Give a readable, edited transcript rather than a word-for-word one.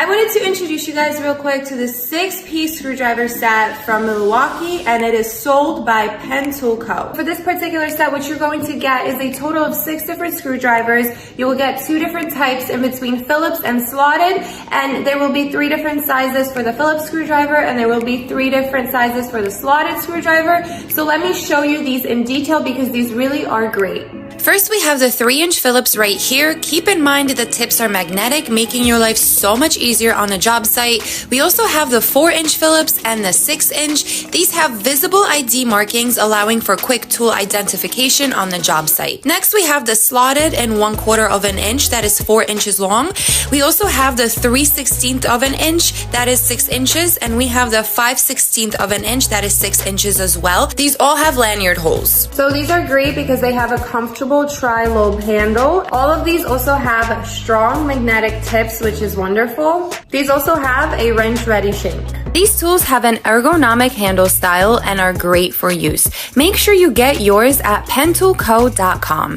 I wanted to introduce you guys real quick to the 6-piece screwdriver set from Milwaukee, and it is sold by Pen Tool Co. For this particular set, what you're going to get is a total of 6 different screwdrivers. You will get 2 different types in between Phillips and slotted, and there will be 3 different sizes for the Phillips screwdriver, and there will be 3 different sizes for the slotted screwdriver. So let me show you these in detail because these really are great. First, we have the 3-inch Phillips right here. Keep in mind that the tips are magnetic, making your life so much easier on a job site. We also have the 4-inch Phillips and the 6-inch. These have visible ID markings, allowing for quick tool identification on the job site. Next, we have the slotted and 1/4 of an inch that is 4 inches long. We also have the 3/16 of an inch that is 6 inches, and we have the 5/16 of an inch that is 6 inches as well. These all have lanyard holes. So these are great because they have a comfortable tri-lobe handle. All of these also have strong magnetic tips, which is wonderful. These also have a wrench-ready shank. These tools have an ergonomic handle style and are great for use. Make sure you get yours at pentoolco.com.